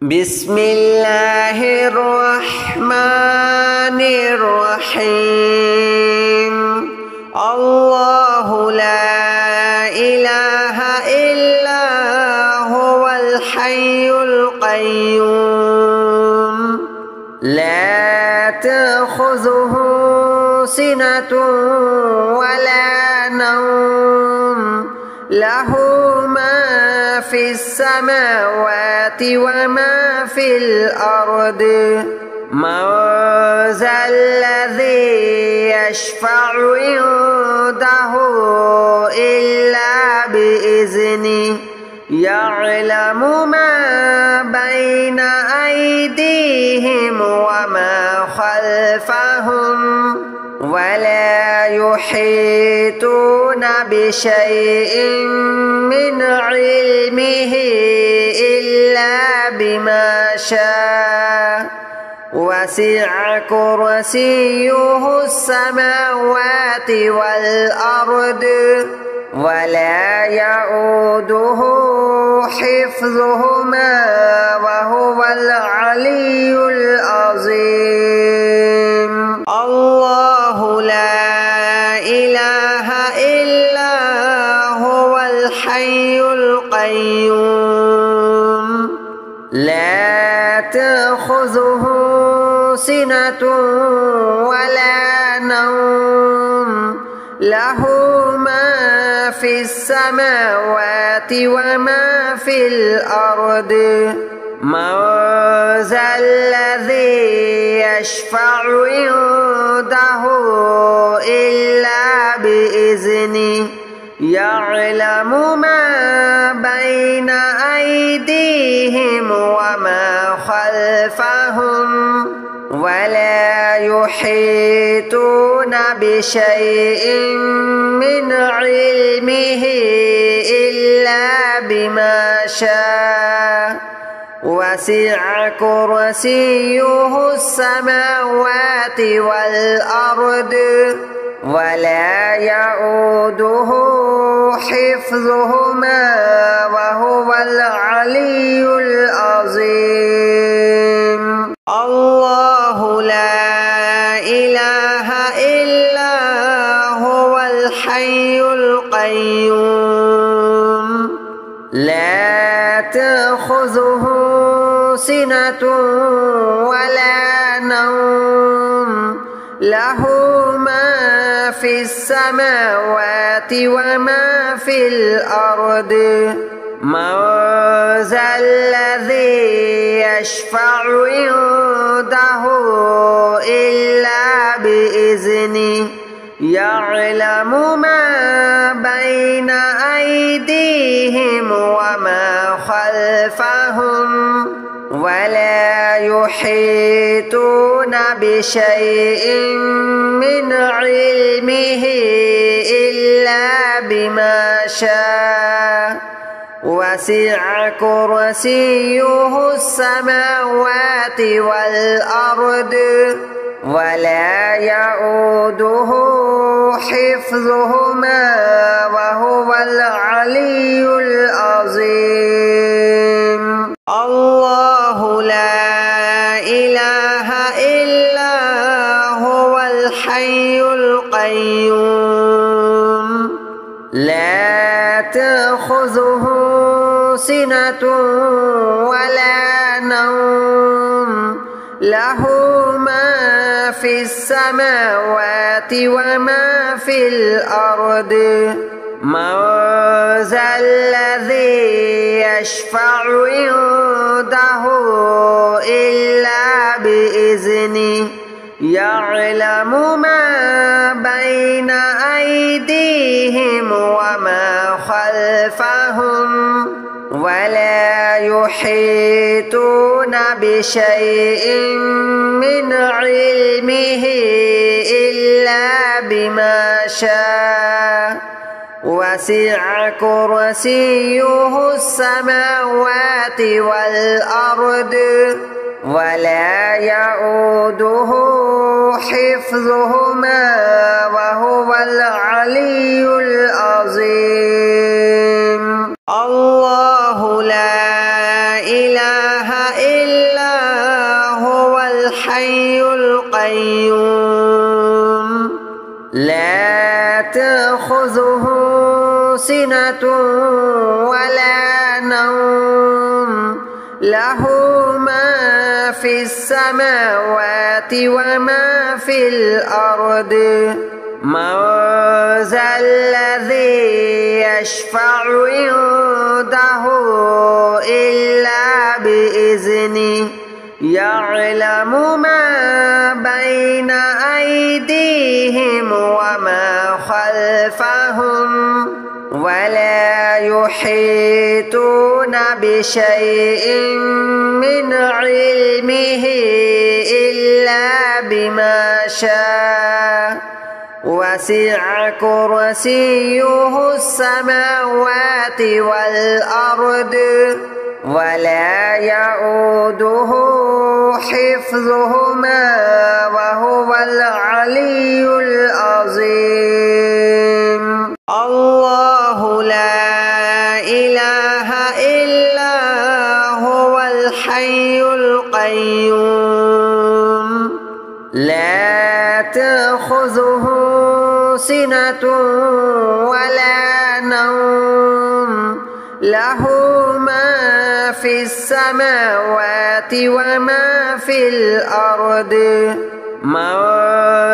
بسم الله الرحمن الرحيم. الله لا إله إلا هو الحي القيوم لا تأخذه سنة ولا نوم له ما في السماوات وما في الأرض من ذا الذي يشفع عنده إلا بإذنه يعلم ما بين أيديهم وما خلفهم ولا يحيطون بشيء من علمه إلا بما شاء وسع كرسيه السماوات والأرض ولا يؤوده حفظهما وهو العلي العظيم. الله لا إله إلا هو الحي القيوم لا تأخذه سنة ولا نوم له ما في السماوات وما في الأرض من ذا الذي يشفع عنده إلا بإذنه يعلم ما بين أيديهم وما خلفهم ولا يحيطون بشيء من علمه إلا بما شاء وسع كرسيه السماوات والأرض ولا يؤوده حفظهما وهو العلي العظيم. الله لا إله إلا هو الحي القيوم لا تأخذه سنة ولا نوم له ما في السماوات وما في الأرض من ذا الذي يشفع عنده إلا بإذنه يعلم ما بين أيديهم وما خلفهم ولا يحيطون بشيء من علمه إلا بما شاء وسع كرسيه السماوات والأرض ولا يؤوده حفظهما وهو العلي العظيم. الله لا إله إلا هو الحي القيوم لا تأخذه سنة ولا نوم له ما في السماوات وما في الأرض من ذا الذي يشفع عنده إلا بإذنه يعلم ما بين أيديهم وما خلفهم ولا يحيطون بشيء من علمه إلا بما شاء وسع كرسيه السماوات والأرض ولا يؤوده حفظهما وهو العلي العظيم. الله لا إله إلا تأخذه سنة ولا نوم له ما في السماوات وما في الأرض من ذا الذي يشفع عنده إلا بإذنه يعلم ما بين أيديهم وما خلفهم ولا يحيطون بشيء من علمه إلا بما شاء وسع كرسيه السماوات والأرض ولا يؤوده حفظهما وهو العلي العظيم الله لا إله إلا هو الحي القيوم لا تأخذه سنة ولا نوم له ما في السماوات وما في الأرض من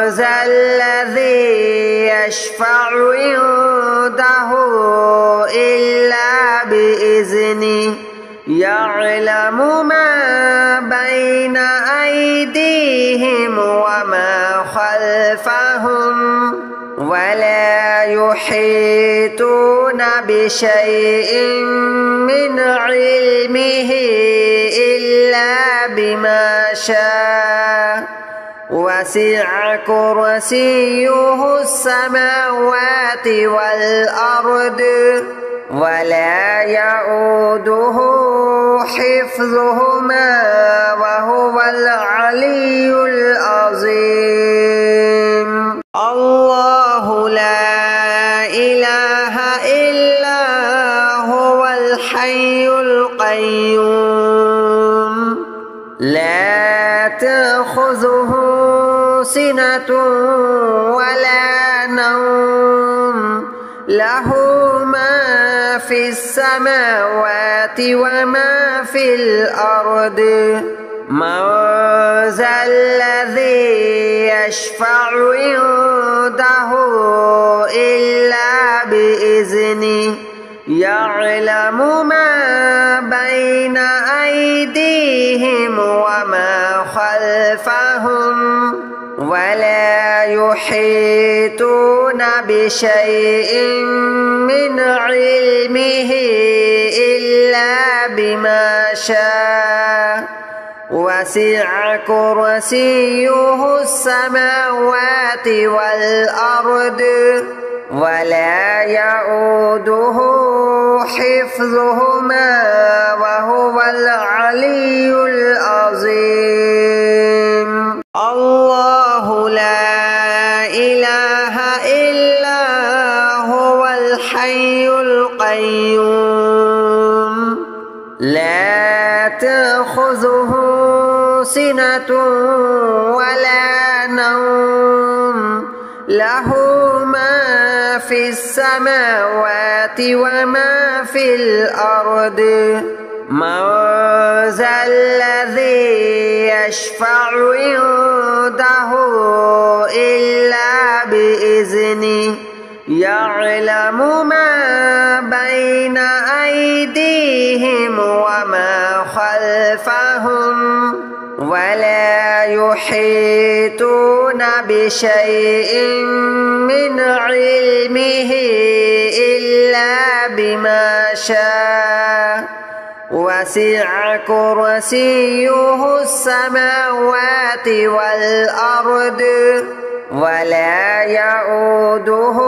ذا الذي يشفع عنده إلا بإذنه يعلم ما بين أيديهم وما خلفهم ولا يحيطون بشيء من علمه إلا بما شاء وسع كرسيه السماوات والأرض ولا يؤوده حفظهما وهو العلي العظيم الله لا إله إلا هو الحي القيوم لا تأخذه سنة ولا نوم له ما في السماوات وما في الأرض من ذا الذي يشفع عنده إلا بإذنه يعلم ما بين أيديهم وما خلفهم ولا يحيطون بشيء من علمه إلا بما شاء وسع كرسيه السماوات والأرض ولا يؤوده حفظهما وهو العلي العظيم الله لا إله إلا هو الحي القيوم لا تأخذه سنة ولا نوم له ما في السماوات وما في الأرض من ذا الذي يشفع عنده إلا بإذنه يعلم ما بين أيديهم وما خلفهم ولا يحيطون بشيء من علمه إلا بما شاء وسع كرسيه السماوات والأرض ولا يؤوده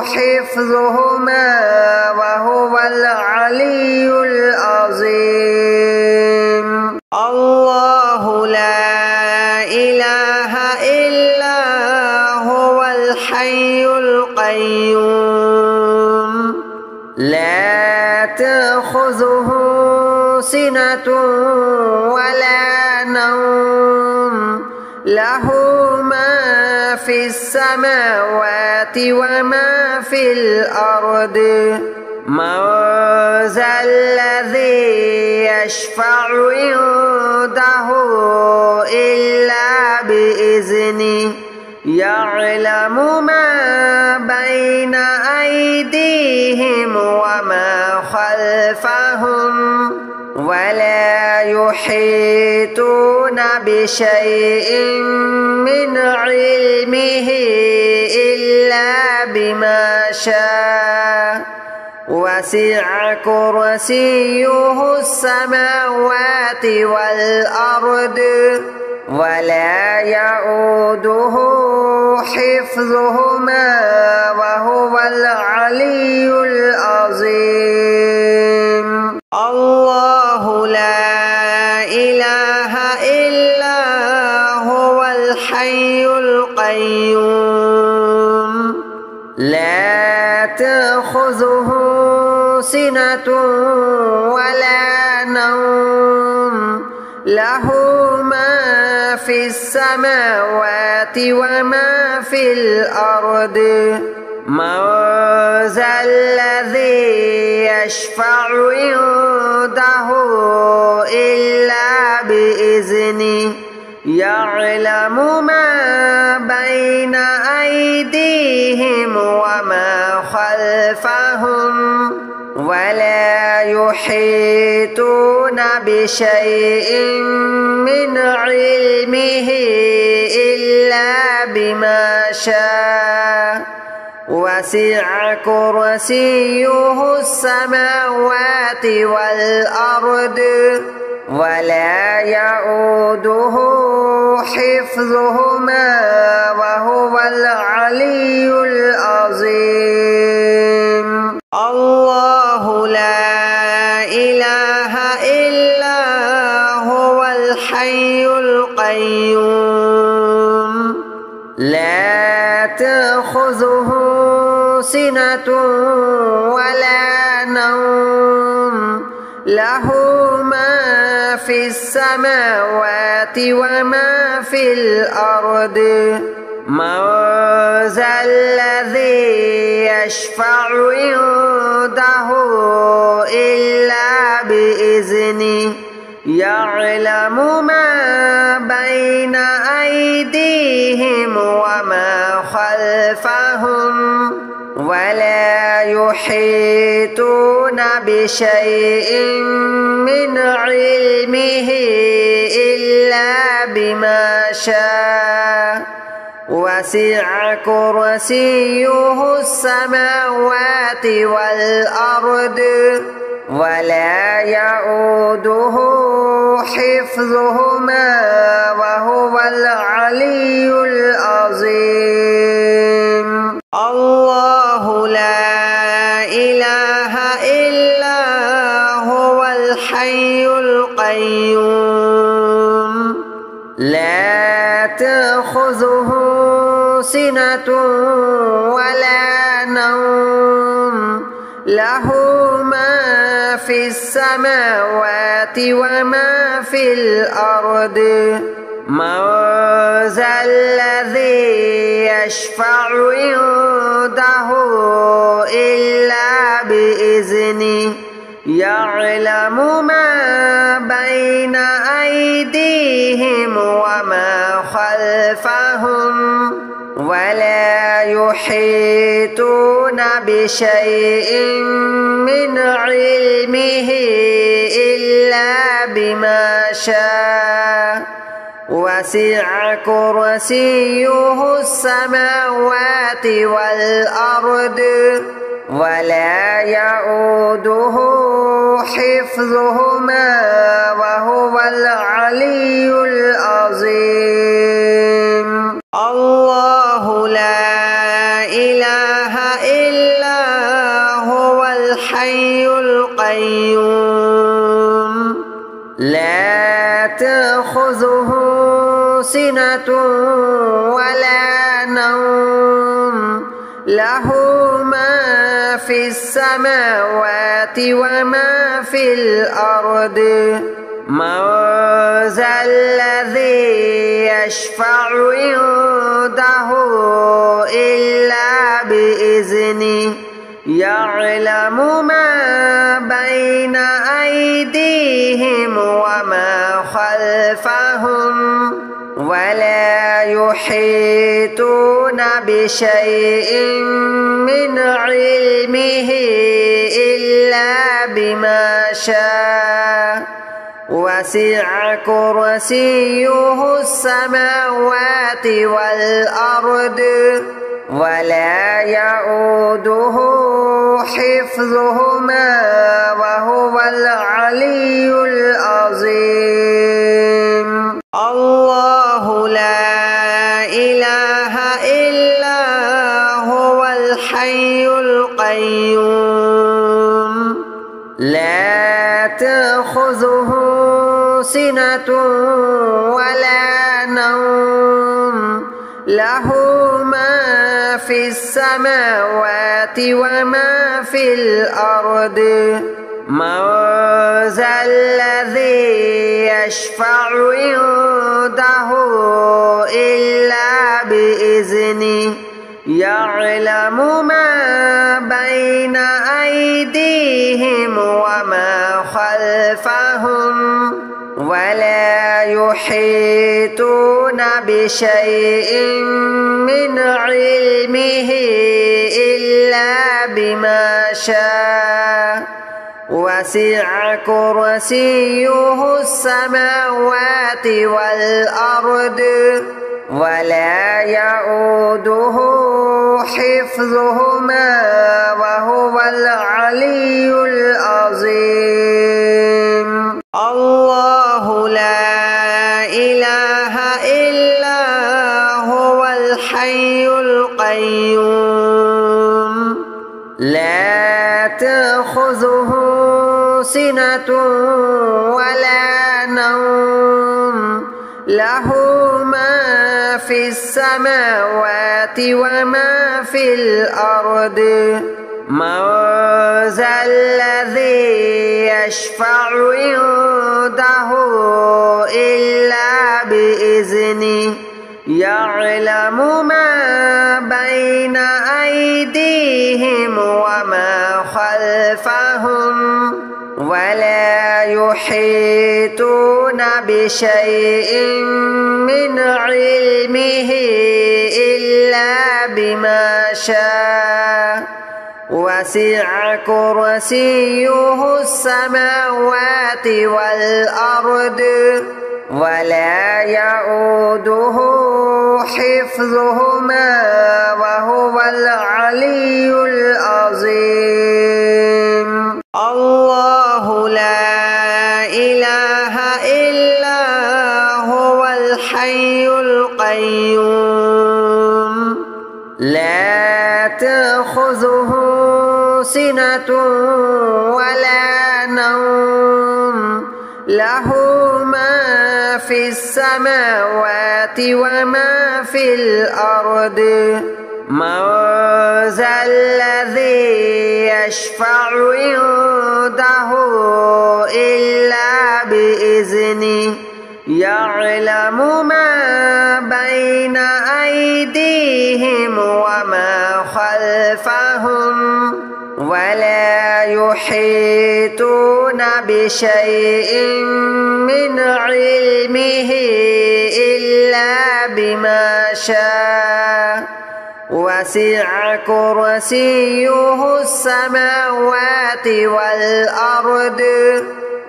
حفظهما وهو العلي العظيم الله لا إله إلا هو الحي القيوم لا تأخذه سنة ولا نوم له ما في السماوات وما في الأرض من ذا الذي يشفع عنده إلا بإذنه يعلم ما بين أيديهم وما خلفهم ولا يحيطون بشيء من علمه إلا بما شاء وسع كرسيه السماوات والأرض ولا يؤوده حفظهما وهو العلي العظيم الله لا إله إلا هو الحي القيوم لا تأخذه سنة ولا نوم له ما في السماوات وما في الأرض من ذا الذي يشفع عنده إلا بإذنه يعلم ما بين أيديهم وما خلفهم ولا يحيطون بشيء من علمه إلا بما شاء وسع كرسيه السماوات والأرض ولا يؤوده حفظهما وهو العلي العظيم الله لا إله إلا هو الحي القيوم لا تأخذه سنة ولا نوم له ما في السماوات وما في الأرض من ذا الذي يشفع عنده إلا بإذنه يعلم ما بين أيديهم وما خلفهم ولا يحيطون بشيء من علمه إلا بما شاء وسع كرسيه السماوات والأرض ولا يؤوده حفظهما وهو العلي العظيم الله لا إله إلا هو الحي القيوم لا تأخذه سنة ولا نوم له ما في السماوات وما في الأرض من ذا الذي يشفع عنده إلا بإذنه يعلم ما بين أيديهم وما خلفهم ولا يحيطون بشيء من علمه إلا بما شاء وسع كرسيه السماوات والأرض ولا يؤوده حفظهما وهو العلي العظيم الله لا إله إلا هو الحي القيوم لا تأخذه سنة ولا نوم له ما في السماوات وما في الأرض من ذا الذي يشفع عنده إلا يعلم ما بين أيديهم وما خلفهم ولا يحيطون بشيء من علمه إلا بما شاء وسع كرسيه السماوات والأرض ولا يؤوده حفظهما وهو العلي العظيم. الله لا إله إلا هو الحي القيوم لا تأخذه سنة ولا نوم له ما في السماوات وما في الأرض من ذا الذي يشفع عنده إلا بإذنه يعلم ما بين أيديهم وما خلفهم ولا يحيطون بشيء من علمه إلا بما شاء وسع كرسيه السماوات والأرض ولا يؤوده حفظهما وهو العلي العظيم. الله لا إله إلا هو الحي القيوم لا تأخذه سنة ولا نوم له ما في السماوات وما في الأرض من ذا الذي يشفع عنده إلا بإذنه يعلم ما بين أيديهم وما خلفهم ولا يحيطون بشيء من علمه إلا بما شاء وسع كرسيه السماوات والأرض ولا يؤوده حفظهما وهو العلي العظيم. الله لا إله إلا هو الحي القيوم لا تأخذه سنة ولا نوم له ما في السماوات وما في الأرض من ذا الذي يشفع عنده إلا بإذنه يعلم ما بين أيديهم وما خلفهم ولا يحيطون بشيء من علمه إلا بما شاء وسع كرسيه السماوات والأرض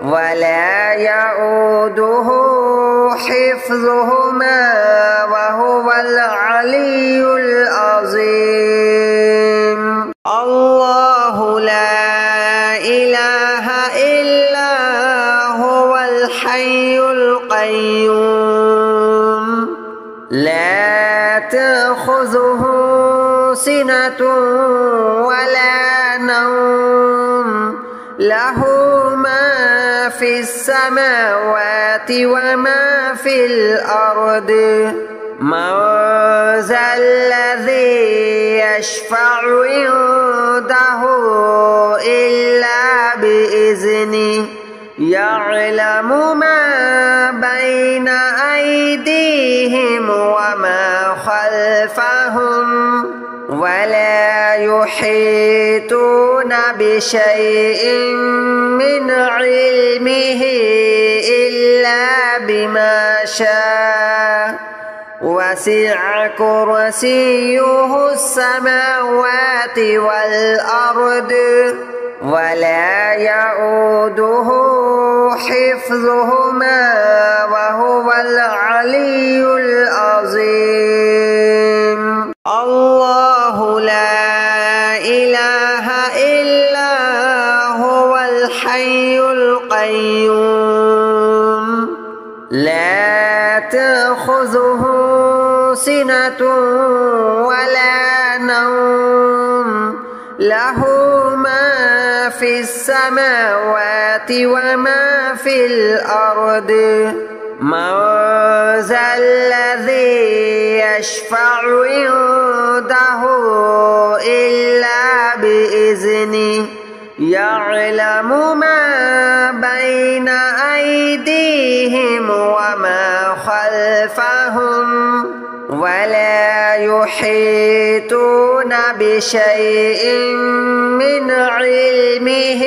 ولا يؤوده حفظهما وهو العلي العظيم. الله لا إله إلا هو الحي القيوم لا تأخذه سنة ولا نوم له ما في السماوات وما في الأرض من ذا الذي يشفع عنده إلا بإذنه يعلم ما بين أيديهم وما خلفهم ولا يحيطون يحيطون بشيء من علمه إلا بما شاء وسع كرسيه السماوات والأرض ولا يؤوده حفظهما وهو العلي العظيم. الله لا إله إلا هو الحي القيوم لا تأخذه سنة ولا نوم له ما في السماوات وما في الأرض من ذا الذي يشفع عنده إلا بإذنه يعلم ما بين أيديهم وما خلفهم ولا يحيطون بشيء من علمه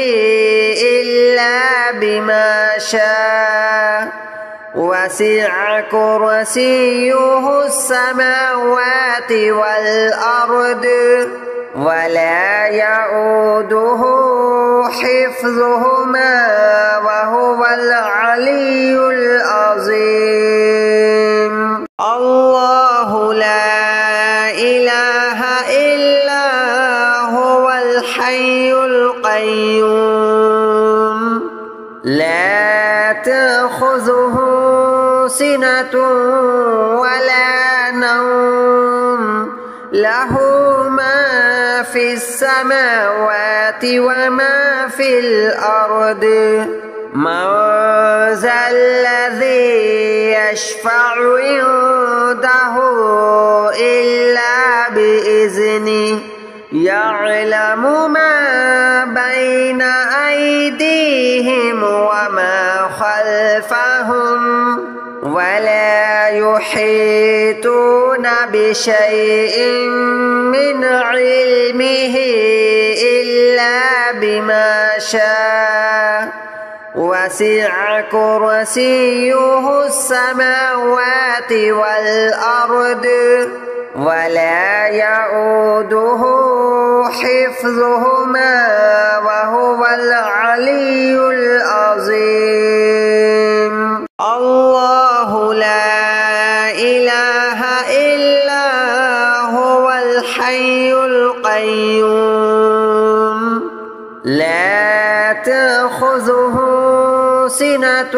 إلا بما شاء وسع كرسيه السماوات والأرض ولا يؤوده حفظهما وهو العلي العظيم. الله لا إله إلا هو الحي القيوم لا تأخذه سنة ولا نوم له ما في السماوات وما في الأرض من ذا الذي يشفع عنده إلا بإذنه يعلم ما بين أيديهم وما خلفهم ولا يحيطون بشيء من علمه إلا بما شاء وسع كرسيه السماوات والأرض ولا يؤوده حفظهما وهو العلي العظيم. الله لا إله إلا هو الحي القيوم لا تأخذه سنة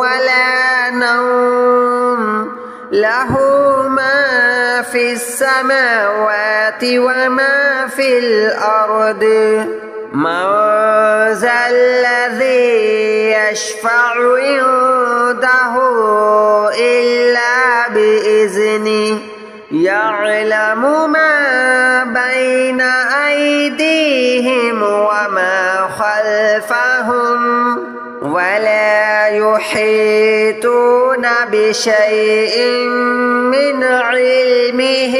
ولا نوم له ما في السماوات وما في الأرض من ذا الذي يشفع عنده إلا بإذنه يعلم ما بين أيديهم وما خلفهم ولا يحيطون بشيء من علمه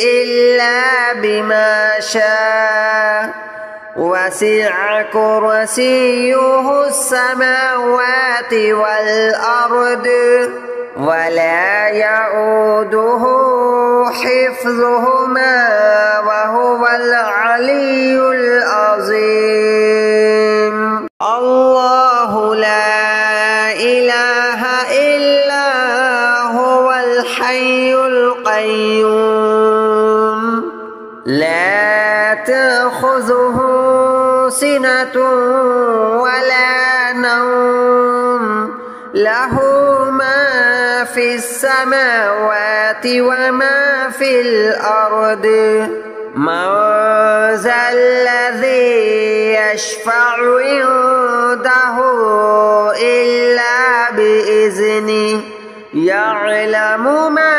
إلا بما شاء وسع كرسيه السماوات والأرض ولا يؤوده حفظهما وهو العلي العظيم. الله لا إله إلا هو الحي القيوم لا تأخذه سنة ولا نوم له ما في السماوات وما في الأرض من ذا الذي يشفع عنده إلا بإذنه يعلم ما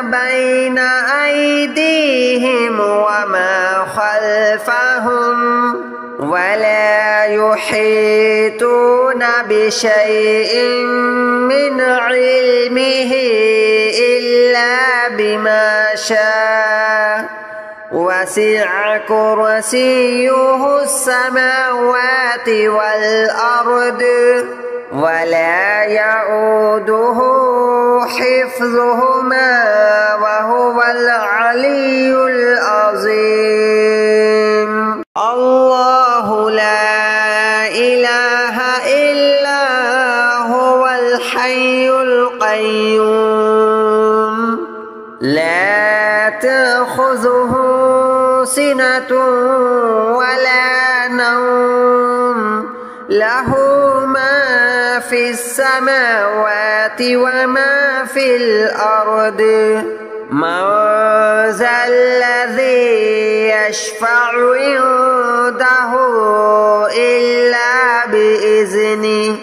بين أيديهم وما خلفهم ولا يحيطون بشيء من علمه إلا بما شاء وسع كرسيه السماوات والأرض ولا يؤوده حفظهما وهو العلي العظيم. الله لا إله إلا هو الحي القيوم لا تأخذه سنة ولا نوم له ما في السماوات وما في الأرض من ذا الذي يشفع عنده إلا بإذنه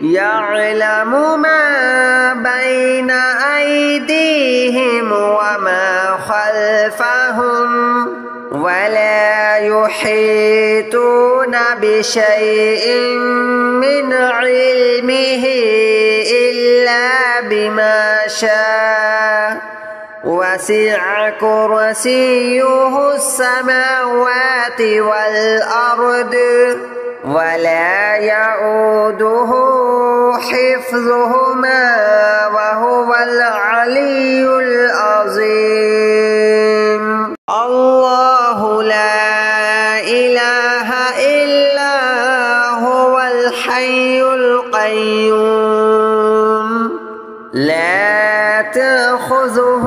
يعلم ما بين أيديهم وما خلفهم ولا يحيطون بشيء من علمه إلا بما شاء وسع كرسيه السماوات والأرض ولا يؤوده حفظهما وهو العلي العظيم. الله لا إله إلا هو الحي القيوم لا تأخذه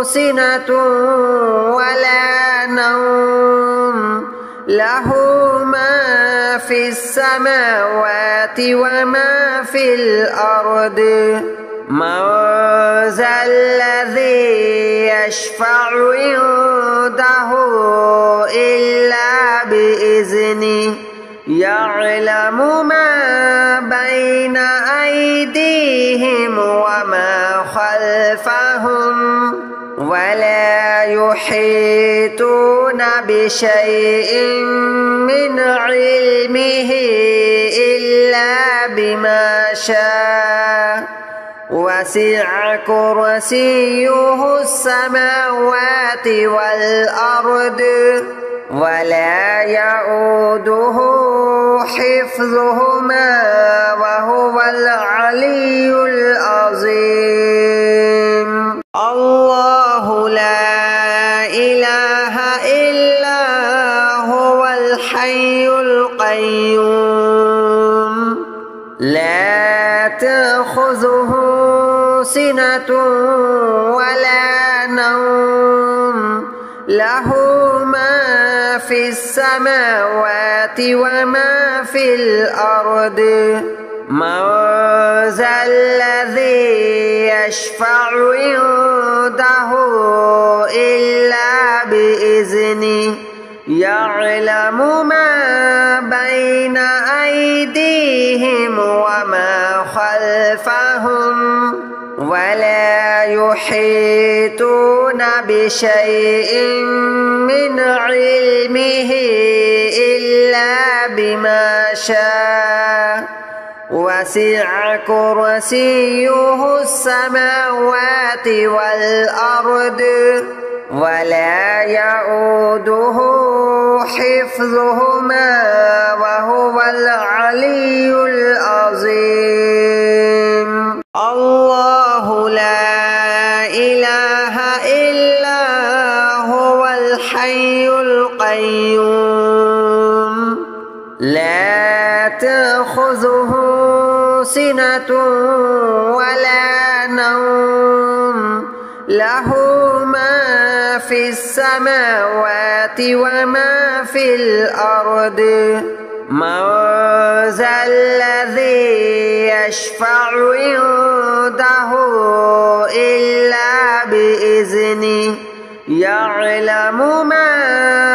سنة ولا نوم له ما في السماوات وما في الأرض من ذا الذي يشفع عنده إلا بإذنه يعلم ما بين أيديهم وما خلفهم ولا يحيطون بشيء من علمه إلا بما شاء وسع كرسيه السماوات والأرض ولا يؤوده حفظهما وهو العلي العظيم. الله لا إله إلا هو الحي القيوم لا تأخذه سنة ولا نوم له ما في السماوات وما في الأرض من ذا الذي يشفع عنده إلا بإذنه يعلم ما بين أيديهم وما خلفهم ولا يحيطون بشيء من علمه إلا بما شاء وسع كرسيه السماوات والأرض ولا يؤوده حفظهما وهو العلي العظيم. الله لا إله إلا هو الحي القيوم لا تأخذه سنة ولا نوم له ما في السماوات وما في الأرض من ذا الذي يشفع عنده إلا بإذنه يعلم ما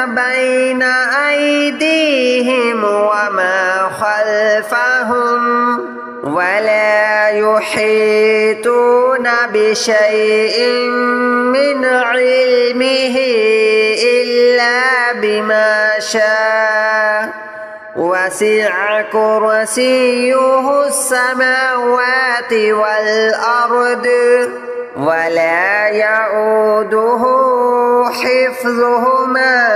بين أيديهم وما خلفهم ولا يحيطون بشيء من علمه إلا بما شاء وسع كرسيه السماوات والأرض ولا يؤوده حفظهما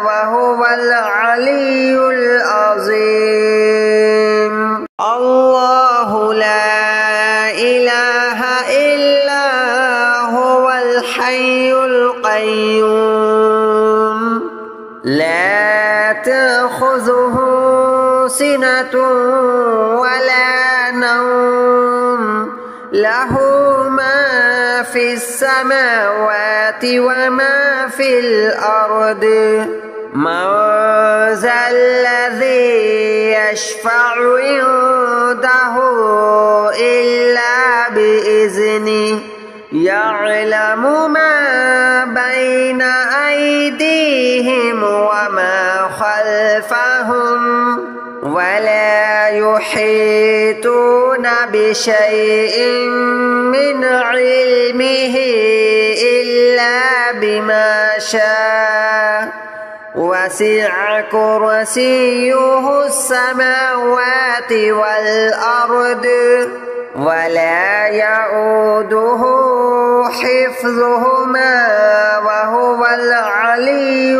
وهو العلي العظيم. الله لا إله إلا هو الحي القيوم لا تأخذه سنة ولا نوم له ما في السماوات وما في الأرض من ذا الذي يشفع عنده إلا بإذنه يعلم ما بين أيديهم وما خلفهم ولا يحيطون بشيء من علمه إلا بما شاء وسع كرسيه السماوات والأرض ولا يؤوده حفظهما وهو العلي